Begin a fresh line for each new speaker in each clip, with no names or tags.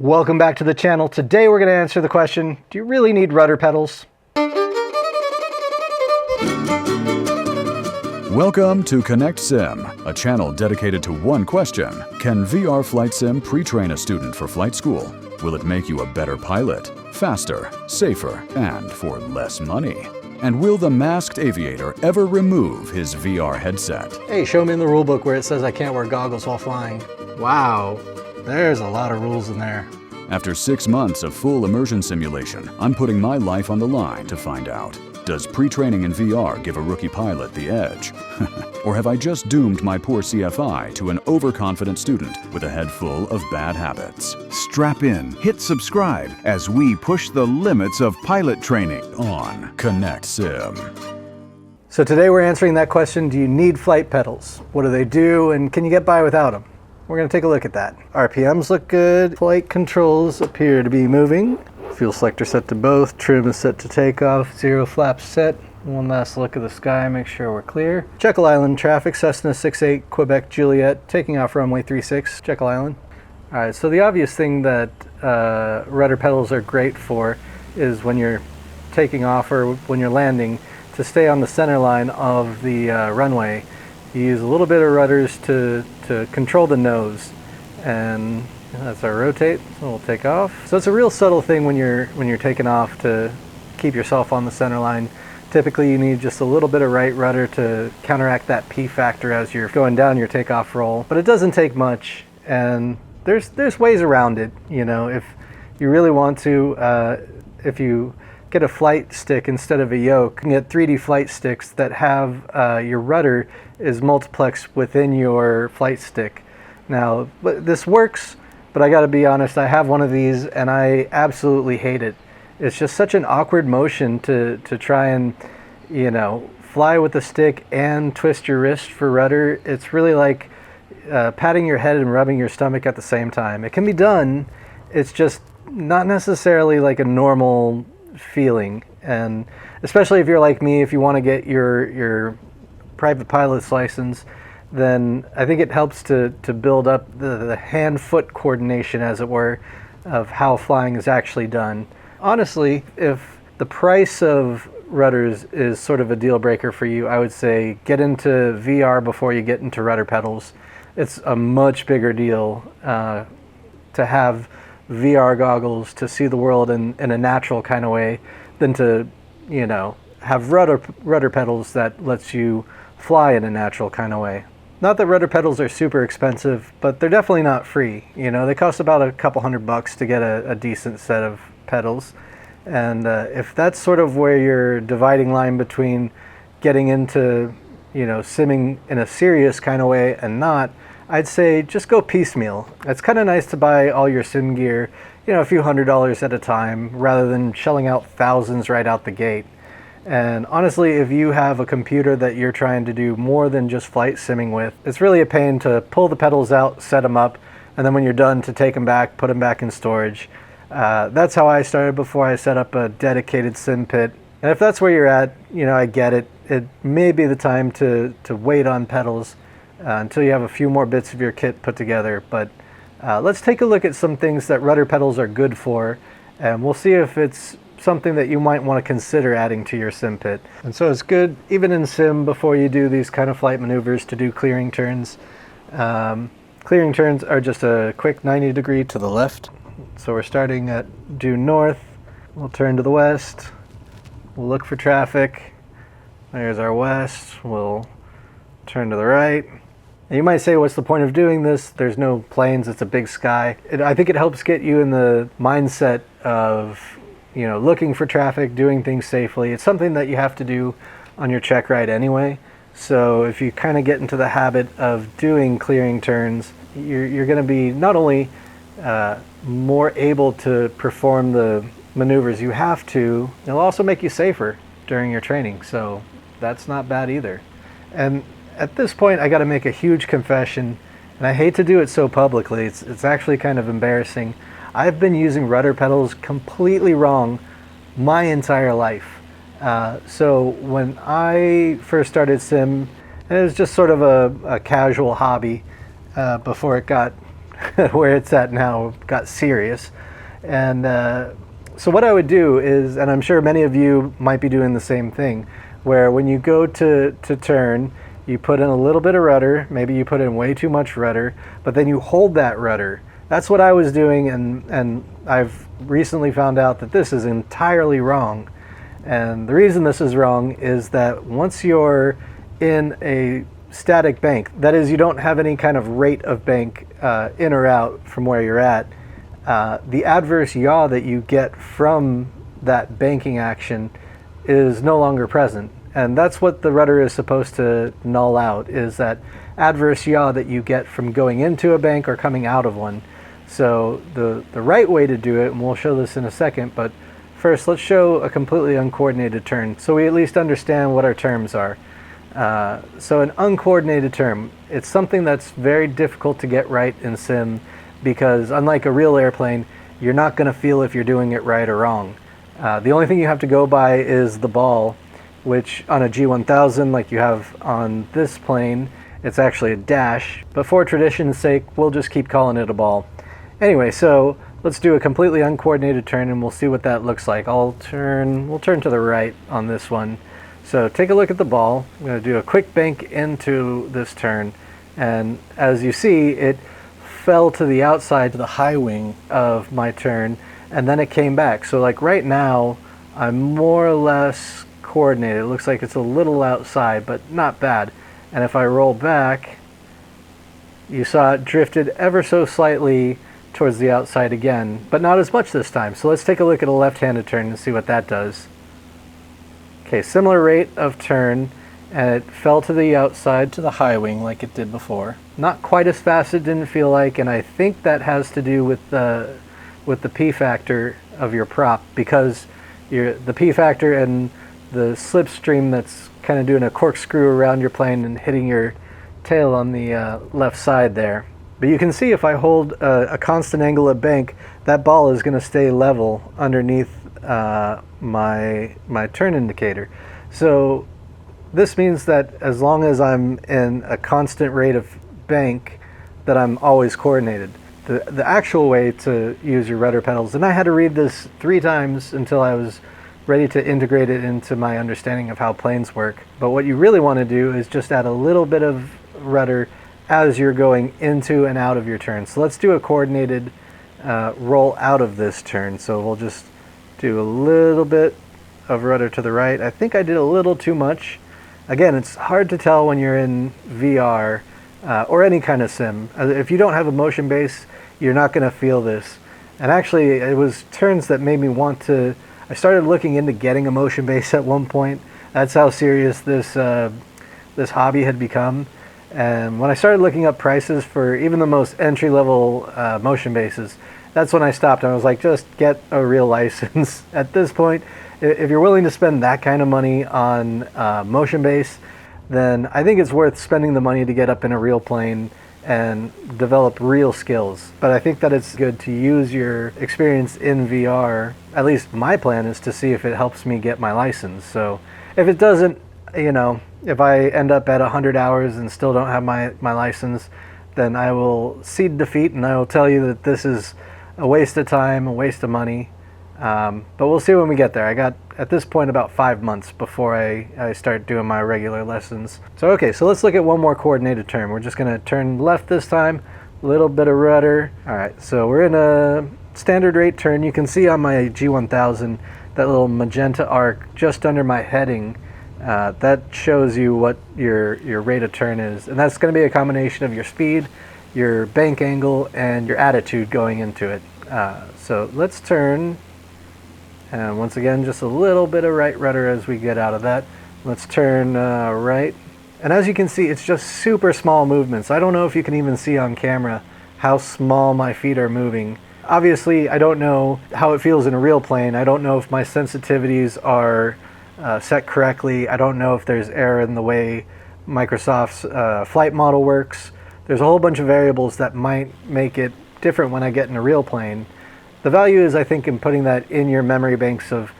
Welcome back to the channel. Today we're going to answer the question, do you really need rudder pedals?
Welcome to Connect Sim, a channel dedicated to one question. Can VR Flight Sim pre-train a student for flight school? Will it make you a better pilot, faster, safer, and for less money? And will the masked aviator ever remove his VR headset?
Hey, show me in the rule book where it says I can't wear goggles while flying. Wow, there's a lot of rules in there.
After 6 months of full immersion simulation, I'm putting my life on the line to find out. Does pre-training in VR give a rookie pilot the edge? Or have I just doomed my poor CFI to an overconfident student with a head full of bad habits?
Strap in, hit subscribe as we push the limits of pilot training
On Connect Sim.
So today we're answering that question, do you need flight pedals? What do they do and can you get by without them? We're going to take a look at that. RPMs look good. Flight controls appear to be moving. Fuel selector set to both. Trim is set to takeoff. Zero flaps set. One last look at the sky, make sure we're clear. Jekyll Island traffic, Cessna 68, Quebec Juliet, taking off runway 36, Jekyll Island. All right, so the obvious thing that rudder pedals are great for is when you're taking off or when you're landing, to stay on the center line of the runway. You use a little bit of rudders to control the nose, and that's our rotate, so we'll take off. So it's a real subtle thing when you're taking off to keep yourself on the center line. Typically you need just a little bit of right rudder to counteract that P factor as you're going down your takeoff roll, but it doesn't take much, and there's ways around it. You know, if you really want to, if you get a flight stick instead of a yoke, you can get 3D flight sticks that have your rudder is multiplexed within your flight stick. Now, this works, but I gotta be honest, I have one of these and I absolutely hate it. It's just such an awkward motion to try and, you know, fly with the stick and twist your wrist for rudder. It's really like patting your head and rubbing your stomach at the same time. It can be done, it's just not necessarily like a normal feeling. And especially if you're like me, if you want to get your private pilot's license, then I think it helps to build up the hand-foot coordination, as it were, of how flying is actually done. Honestly, if the price of rudders is sort of a deal breaker for you, I would say get into VR before you get into rudder pedals. It's a much bigger deal to have VR goggles to see the world in a natural kind of way than to, you know, have rudder pedals that lets you fly in a natural kind of way. Not that rudder pedals are super expensive, but they're definitely not free. You know, they cost about a couple $100 to get a decent set of pedals. And if that's sort of where your dividing line between getting into, you know, simming in a serious kind of way and not, I'd say just go piecemeal. It's kind of nice to buy all your sim gear, you know, a few $100s at a time, rather than shelling out thousands right out the gate. And honestly, if you have a computer that you're trying to do more than just flight simming with, it's really a pain to pull the pedals out, set them up, and then when you're done to take them back, put them back in storage. That's how I started before I set up a dedicated sim pit. And if that's where you're at, you know, I get it. It may be the time to wait on pedals until you have a few more bits of your kit put together. But let's take a look at some things that rudder pedals are good for, and we'll see if it's something that you might want to consider adding to your sim pit. And so it's good, even in sim, before you do these kind of flight maneuvers, to do clearing turns. Clearing turns are just a quick 90 degree to the left. So we're starting at due north. We'll turn to the west. We'll look for traffic. There's our west. We'll turn to the right. And you might say, what's the point of doing this? There's no planes, it's a big sky. I think it helps get you in the mindset of, you know, looking for traffic, doing things safely. It's something that you have to do on your check ride anyway. So if you kind of get into the habit of doing clearing turns, you're going to be not only more able to perform the maneuvers you have to, it'll also make you safer during your training. So that's not bad either. And at this point, I got to make a huge confession, and I hate to do it so publicly. It's actually kind of embarrassing. I've been using rudder pedals completely wrong my entire life. So when I first started sim, it was just sort of a casual hobby before it got where it's at now got serious. And so what I would do is, and I'm sure many of you might be doing the same thing, where when you go to turn, you put in a little bit of rudder, maybe you put in way too much rudder, but then you hold that rudder. That's what I was doing, and I've recently found out that this is entirely wrong. And the reason this is wrong is that once you're in a static bank, that is, you don't have any kind of rate of bank in or out from where you're at, the adverse yaw that you get from that banking action is no longer present. And that's what the rudder is supposed to null out, is that adverse yaw that you get from going into a bank or coming out of one. So the right way to do it, and we'll show this in a second, but first let's show a completely uncoordinated turn so we at least understand what our terms are. So an uncoordinated turn, it's something that's very difficult to get right in sim, because unlike a real airplane, you're not going to feel if you're doing it right or wrong. The only thing you have to go by is the ball, which on a G1000, like you have on this plane, it's actually a dash, but for tradition's sake, we'll just keep calling it a ball. Anyway, so let's do a completely uncoordinated turn and we'll see what that looks like. we'll turn to the right on this one. So take a look at the ball. I'm going to do a quick bank into this turn, and as you see, it fell to the outside, to the high wing of my turn, and then it came back. So like right now, I'm more or less coordinated. It looks like it's a little outside, but not bad. And if I roll back, you saw it drifted ever so slightly towards the outside again, but not as much this time. So let's take a look at a left-handed turn and see what that does. Okay, similar rate of turn, and it fell to the outside, to the high wing like it did before. Not quite as fast, it didn't feel like, and I think that has to do with the P factor of your prop, because the P factor and the slipstream that's kind of doing a corkscrew around your plane and hitting your tail on the left side there. But you can see if I hold a constant angle of bank, that ball is going to stay level underneath my turn indicator. So this means that as long as I'm in a constant rate of bank, that I'm always coordinated. The actual way to use your rudder pedals, and I had to read this 3 times until I was ready to integrate it into my understanding of how planes work. But what you really want to do is just add a little bit of rudder as you're going into and out of your turn. So let's do a coordinated roll out of this turn. So we'll just do a little bit of rudder to the right. I think I did a little too much. Again, it's hard to tell when you're in VR or any kind of sim. If you don't have a motion base, you're not going to feel this. And actually, it was turns that made me want to. I started looking into getting a motion base at one point. That's how serious this hobby had become. And when I started looking up prices for even the most entry-level motion bases, that's when I stopped. I was like, just get a real license. At this point, if you're willing to spend that kind of money on motion base, then I think it's worth spending the money to get up in a real plane and develop real skills. But I think that it's good to use your experience in VR. At least my plan is to see if it helps me get my license. So if it doesn't, you know, if I end up at 100 hours and still don't have my license, then I will cede defeat and I will tell you that this is a waste of time, a waste of money. But we'll see when we get there. I got, at this point, about 5 months before I start doing my regular lessons. So okay, so let's look at one more coordinated turn. We're just going to turn left this time, a little bit of rudder. All right, so we're in a standard rate turn. You can see on my G1000 that little magenta arc just under my heading. That shows you what your rate of turn is, and that's going to be a combination of your speed, your bank angle, and your attitude going into it. So let's turn, and once again, just a little bit of right rudder as we get out of that. Let's turn right, and as you can see, it's just super small movements. I don't know if you can even see on camera how small my feet are moving. Obviously, I don't know how it feels in a real plane. I don't know if my sensitivities are set correctly. I don't know if there's error in the way Microsoft's flight model works. There's a whole bunch of variables that might make it different when I get in a real plane. The value is, I think, in putting that in your memory banks of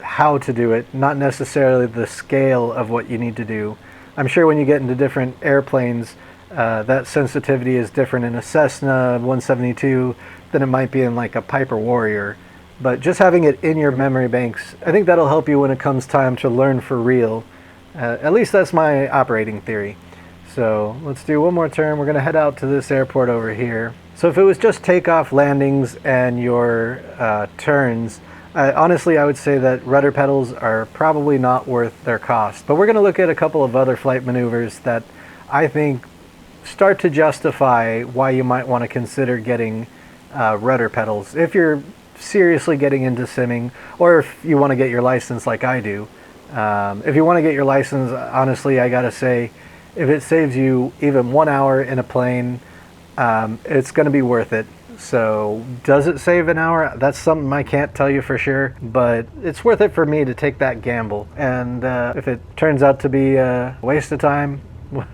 how to do it, not necessarily the scale of what you need to do. I'm sure when you get into different airplanes, That sensitivity is different in a Cessna 172 than it might be in like a Piper Warrior. But just having it in your memory banks, I think that'll help you when it comes time to learn for real. At least that's my operating theory. So let's do one more turn. We're going to head out to this airport over here. So if it was just takeoff, landings, and your turns, honestly, I would say that rudder pedals are probably not worth their cost. But we're going to look at a couple of other flight maneuvers that I think start to justify why you might want to consider getting rudder pedals if you're seriously getting into simming, or if you want to get your license like I do. If you want to get your license, honestly, I gotta say, if it saves you even 1 hour in a plane, it's going to be worth it. So does it save an hour? That's something I can't tell you for sure, but it's worth it for me to take that gamble. And if it turns out to be a waste of time,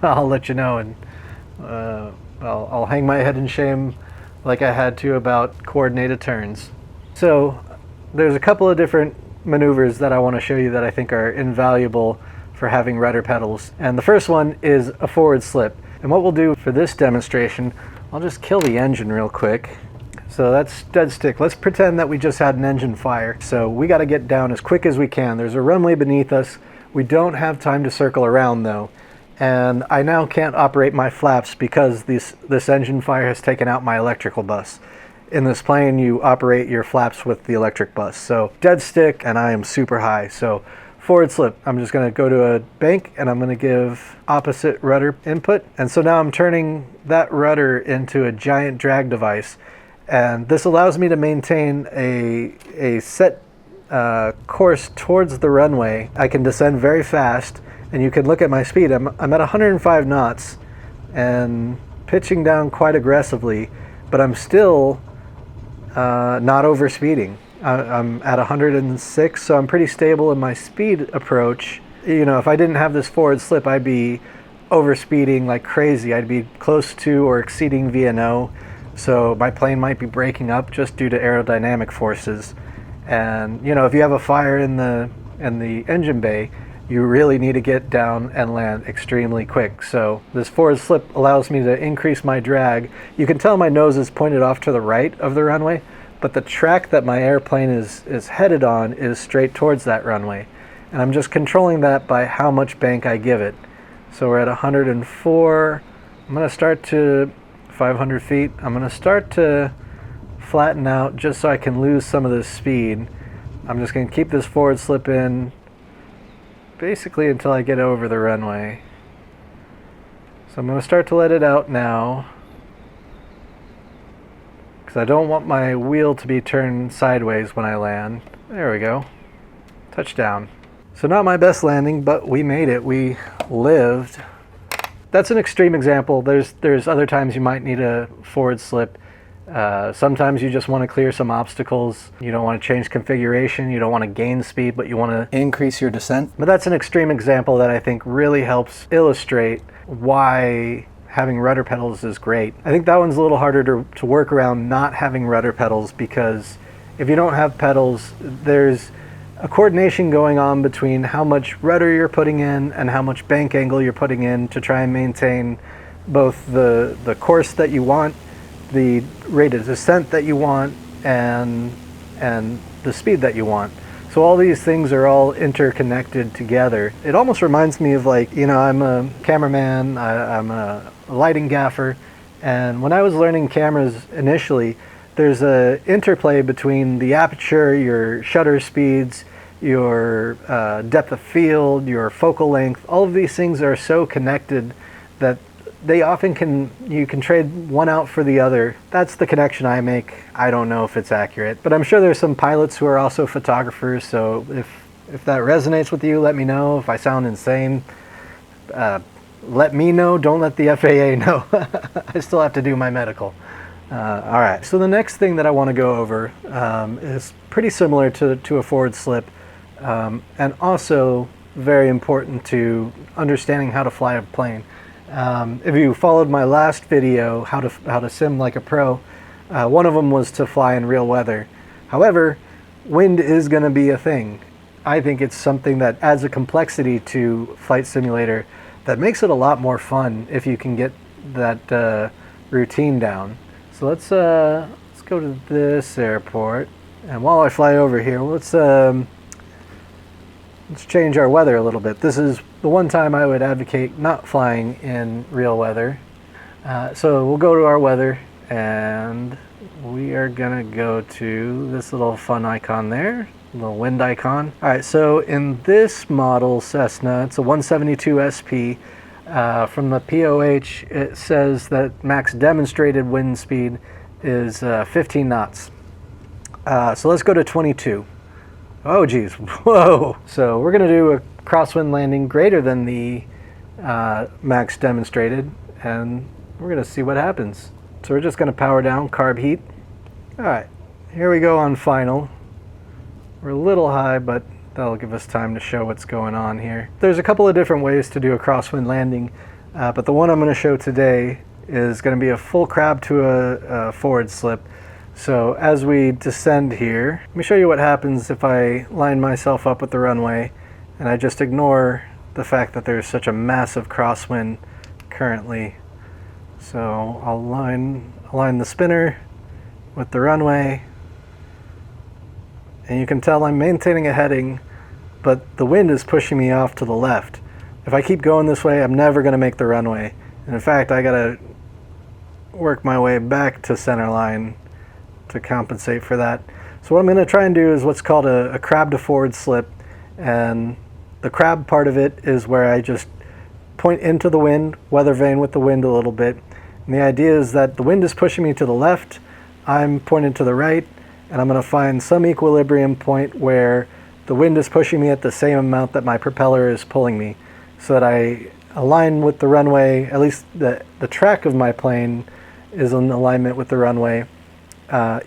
I'll let you know, and I'll hang my head in shame like I had to about coordinated turns. So there's a couple of different maneuvers that I want to show you that I think are invaluable for having rudder pedals. And the first one is a forward slip. And what we'll do for this demonstration, I'll just kill the engine real quick. So that's dead stick. Let's pretend that we just had an engine fire. So we got to get down as quick as we can. There's a runway beneath us. We don't have time to circle around though. And I now can't operate my flaps because this engine fire has taken out my electrical bus. In this plane, you operate your flaps with the electric bus. So dead stick, and I am super high. So forward slip, I'm just gonna go to a bank and I'm gonna give opposite rudder input. And so now I'm turning that rudder into a giant drag device. And this allows me to maintain a set course towards the runway. I can descend very fast, and you can look at my speed. I'm at 105 knots and pitching down quite aggressively, but I'm still not over speeding. I'm at 106, so I'm pretty stable in my speed approach. You know, if I didn't have this forward slip, I'd be over speeding like crazy. I'd be close to or exceeding VNO, so my plane might be breaking up just due to aerodynamic forces. And you know, if you have a fire in the engine bay, you really need to get down and land extremely quick. So this forward slip allows me to increase my drag. You can tell my nose is pointed off to the right of the runway, but the track that my airplane is headed on is straight towards that runway. And I'm just controlling that by how much bank I give it. So we're at 104. I'm gonna start to 500 feet. I'm gonna start to flatten out just so I can lose some of this speed. I'm just gonna keep this forward slip in basically until I get over the runway. So I'm going to start to let it out now, because I don't want my wheel to be turned sideways when I land. There we go. Touchdown. So not my best landing, but we made it. We lived. That's an extreme example. There's other times you might need a forward slip. Sometimes you just want to clear some obstacles. You don't want to change configuration. You don't want to gain speed, but you want to increase your descent. But that's an extreme example that I think really helps illustrate why having rudder pedals is great. I think that one's a little harder to work around not having rudder pedals, because if you don't have pedals, there's a coordination going on between how much rudder you're putting in and how much bank angle you're putting in to try and maintain both the course that you want, the rate of descent that you want, and the speed that you want. So all these things are all interconnected together. It almost reminds me of, like, you know, I'm a cameraman, I'm a lighting gaffer, and when I was learning cameras initially, there's a interplay between the aperture, your shutter speeds, your depth of field, your focal length. All of these things are so connected that they often you can trade one out for the other. That's the connection I make. I don't know if it's accurate, but I'm sure there's some pilots who are also photographers, so if that resonates with you, let me know. If I sound insane, let me know. Don't let the FAA know. I still have to do my medical. All right, so the next thing that I want to go over is pretty similar to a forward slip, and also very important to understanding how to fly a plane. If you followed my last video, how to sim like a pro, one of them was to fly in real weather. However, wind is going to be a thing. I think it's something that adds a complexity to Flight Simulator that makes it a lot more fun if you can get that routine down. So let's go to this airport, and while I fly over here, let's change our weather a little bit. This is the one time I would advocate not flying in real weather. So we'll go to our weather, and we are gonna go to this little fun icon there, little wind icon. All right, so in this model Cessna, it's a 172 SP. From the POH, it says that max demonstrated wind speed is 15 knots. So let's go to 22. Oh geez, whoa. So we're gonna do a crosswind landing greater than the max demonstrated, and we're gonna see what happens. So we're just gonna power down carb heat. All right, here we go on final. We're a little high, but that'll give us time to show what's going on here. There's a couple of different ways to do a crosswind landing, but the one I'm gonna show today is gonna be a full crab to a forward slip. So as we descend here, let me show you what happens if I line myself up with the runway and I just ignore the fact that there's such a massive crosswind currently. So I'll align the spinner with the runway, and you can tell I'm maintaining a heading, but the wind is pushing me off to the left. If I keep going this way, I'm never going to make the runway. And in fact, I got to work my way back to center line to compensate for that. So what I'm going to try and do is what's called a crab to forward slip, and the crab part of it is where I just point into the wind, weather vane with the wind a little bit. And the idea is that the wind is pushing me to the left, I'm pointed to the right, and I'm going to find some equilibrium point where the wind is pushing me at the same amount that my propeller is pulling me, so that I align with the runway, at least the track of my plane is in alignment with the runway,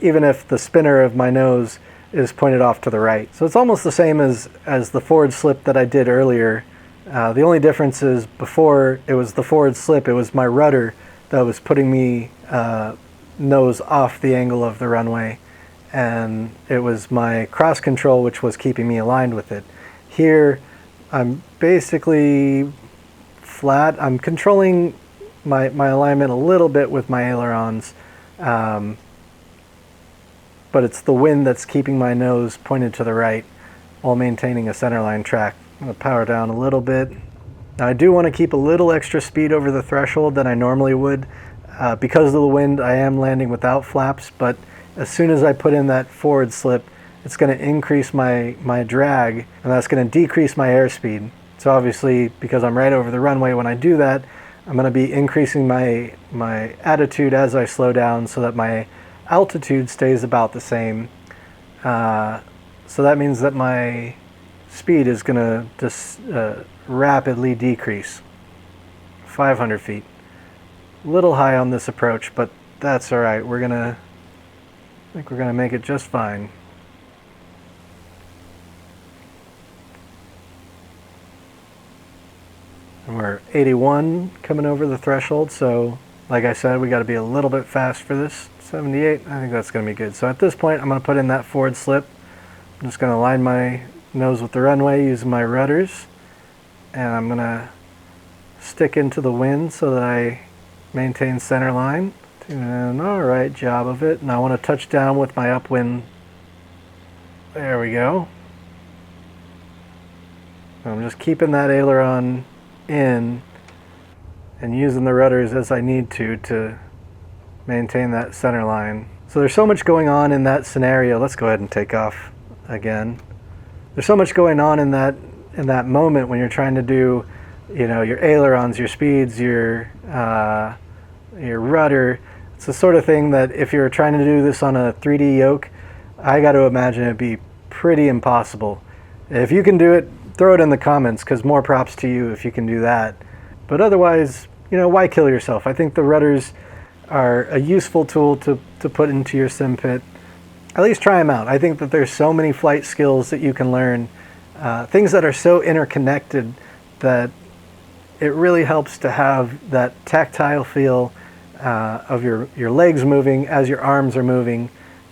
even if the spinner of my nose is pointed off to the right. So it's almost the same as the forward slip that I did earlier. The only difference is before it was the forward slip, it was my rudder that was putting me nose off the angle of the runway, and it was my cross control which was keeping me aligned with it. Here I'm basically flat. I'm controlling my alignment a little bit with my ailerons, but it's the wind that's keeping my nose pointed to the right while maintaining a centerline track. I'm going to power down a little bit. Now I do want to keep a little extra speed over the threshold than I normally would. Because of the wind, I am landing without flaps, but as soon as I put in that forward slip, it's going to increase my drag, and that's going to decrease my airspeed. So obviously, because I'm right over the runway when I do that, I'm going to be increasing my attitude as I slow down so that my altitude stays about the same. So that means that my speed is going to just rapidly decrease. 500 feet. A little high on this approach, but that's all right. I think we're gonna make it just fine. And we're 81 coming over the threshold, so like I said, we got to be a little bit fast for this. 78, I think that's gonna be good. So at this point, I'm gonna put in that forward slip. I'm just gonna align my nose with the runway using my rudders, and I'm gonna stick into the wind so that I maintain center line. Doing an alright job of it. And I want to touch down with my upwind. There we go. I'm just keeping that aileron in and using the rudders as I need to maintain that center line. So there's so much going on in that scenario. Let's go ahead and take off again. There's so much going on in that moment when you're trying to do, you know, your ailerons, your speeds, your rudder. It's the sort of thing that if you're trying to do this on a 3D yoke, I got to imagine it'd be pretty impossible. If you can do it, throw it in the comments, because more props to you if you can do that. But otherwise, you know, why kill yourself? I think the rudders are a useful tool to put into your sim pit. At least try them out. I think that there's so many flight skills that you can learn, things that are so interconnected that it really helps to have that tactile feel of your legs moving as your arms are moving.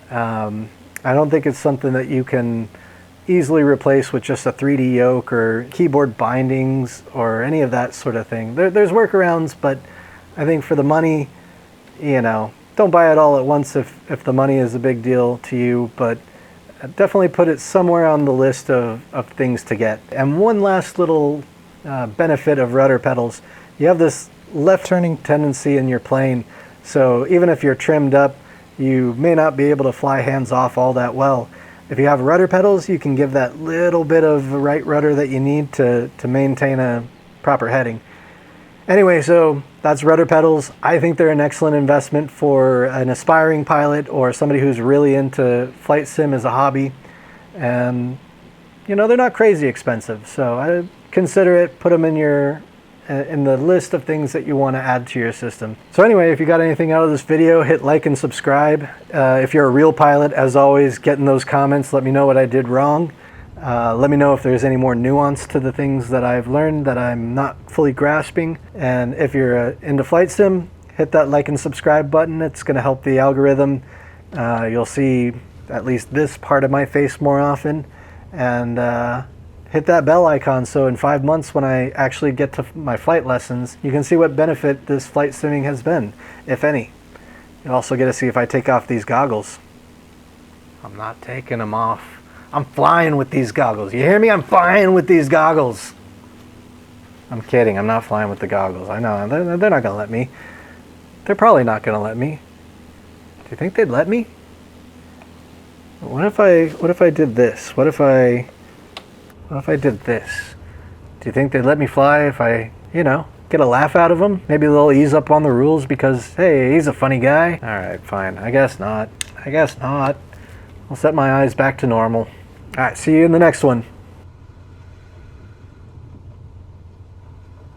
I don't think it's something that you can easily replace with just a 3D yoke or keyboard bindings or any of that sort of thing. There's workarounds, but I think for the money, you know, don't buy it all at once if the money is a big deal to you, but definitely put it somewhere on the list of things to get. And one last little benefit of rudder pedals, you have this left turning tendency in your plane, so even if you're trimmed up, you may not be able to fly hands off all that well. If you have rudder pedals, you can give that little bit of right rudder that you need to maintain a proper heading. Anyway, so that's rudder pedals. I think they're an excellent investment for an aspiring pilot or somebody who's really into flight sim as a hobby. And, you know, they're not crazy expensive. So I consider it, put them in the list of things that you want to add to your system. So anyway, if you got anything out of this video, hit like and subscribe. If you're a real pilot, as always, get in those comments. Let me know what I did wrong. Let me know if there's any more nuance to the things that I've learned that I'm not fully grasping. And if you're into flight sim, hit that like and subscribe button. It's going to help the algorithm. You'll see at least this part of my face more often. And hit that bell icon so in 5 months when I actually get to my flight lessons, you can see what benefit this flight simming has been, if any. You'll also get to see if I take off these goggles. I'm not taking them off. I'm flying with these goggles. You hear me? I'm flying with these goggles. I'm kidding. I'm not flying with the goggles. I know. They're not going to let me. They're probably not going to let me. Do you think they'd let me? What if I did this? What if I did this? Do you think they'd let me fly if I, you know, get a laugh out of them? Maybe they'll ease up on the rules because, hey, he's a funny guy. All right, fine. I guess not. I guess not. I'll set my eyes back to normal. All right, see you in the next one.